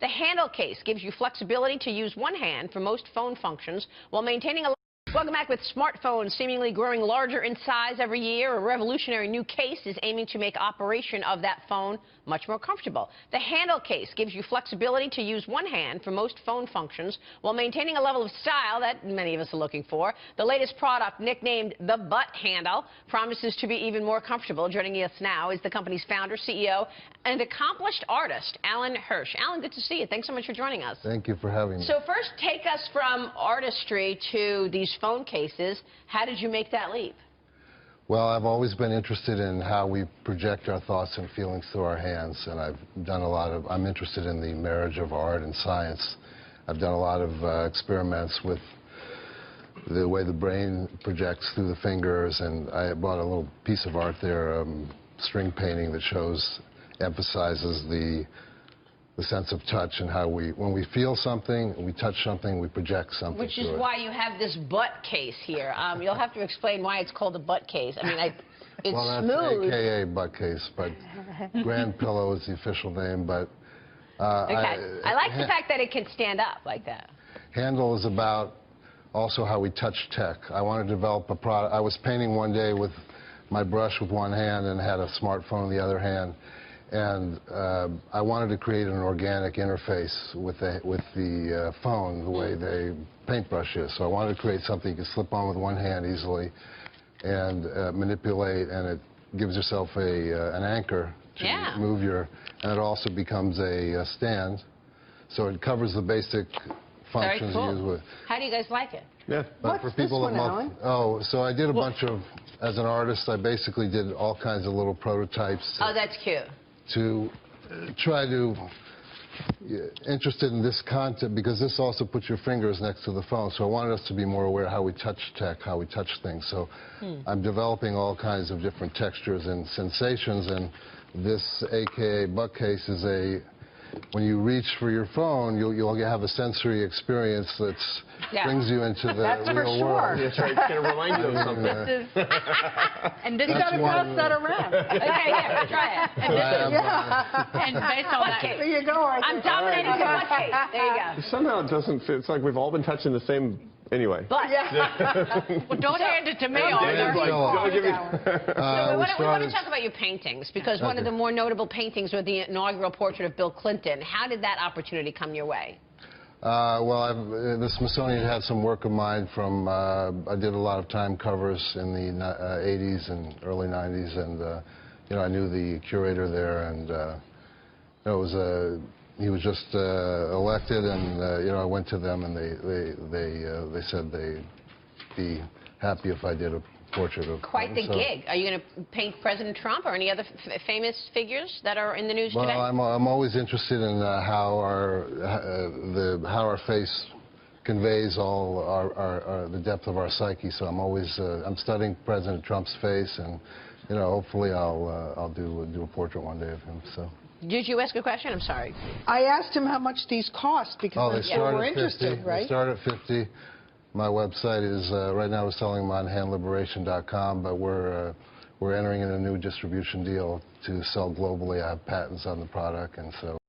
The HandL case gives you flexibility to use one hand for most phone functions while maintaining a... Welcome back. With smartphones seemingly growing larger in size every year, a revolutionary new case is aiming to make operation of that phone much more comfortable. The HandL case gives you flexibility to use one hand for most phone functions while maintaining a level of style that many of us are looking for. The latest product, nicknamed the Butt Handle, promises to be even more comfortable. Joining us now is the company's founder, CEO, and accomplished artist, Alan Hirsch. Alan, good to see you. Thanks so much for joining us. Thank you for having me. So first, take us from artistry to these phone cases. How did you make that leap? Well, I've always been interested in how we project our thoughts and feelings through our hands, and I'm interested in the marriage of art and science. I've done a lot of experiments with the way the brain projects through the fingers, and I bought a little piece of art there, string painting that emphasizes the sense of touch and how when we feel something, we touch something, we project something. Which is why you have this butt case here. You'll have to explain why it's called a butt case. I mean, it's well, that's smooth. AKA butt case, but Grand Pillow is the official name. But okay. I like the fact that it can stand up like that. HandL is about also how we touch tech. I want to develop a product. I was painting one day with my brush with one hand and had a smartphone in the other hand. And I wanted to create an organic interface with the phone, the way the paintbrush is. So I wanted to create something you can slip on with one hand easily and manipulate, and it gives yourself an anchor to move and it also becomes a stand. So it covers the basic functions you use with. How do you guys like it? Yeah. What's for people this one, Alan? Oh, so I did a bunch of, as an artist, I basically did all kinds of little prototypes. Oh, that's cute. To try to interested in this content, because this also puts your fingers next to the phone. So I wanted us to be more aware of how we touch tech, how we touch things. So I'm developing all kinds of different textures and sensations, and this AKA butt case is when you reach for your phone, you'll have a sensory experience that brings you into the real world. That's right. It's going to remind you of something. And this you got to pass that around. Okay, here, try it. And based on that, there you go. I'm dominating the butt case. There you go. Somehow it doesn't fit. It's like we've all been touching the same. Anyway. But, well, don't hand it to me, Arthur. We want to talk about your paintings, because one of the more notable paintings was the inaugural portrait of Bill Clinton. How did that opportunity come your way? Well, the Smithsonian had some work of mine from, I did a lot of Time covers in the 80s and early 90s, and, you know, I knew the curator there, and it was he was just elected, and you know, I went to them, and they said they'd be happy if I did a portrait of Quite the gig. Are you going to paint President Trump or any other famous figures that are in the news today? Well, I'm always interested in how our face conveys all the depth of our psyche. So I'm studying President Trump's face, and you know, hopefully I'll do a portrait one day of him. So. Did you ask a question? I'm sorry. I asked him how much these cost, because we're interested, right? They start at $50. My website is right now we're selling them on handliberation.com, but we're entering in a new distribution deal to sell globally. I have patents on the product, and so.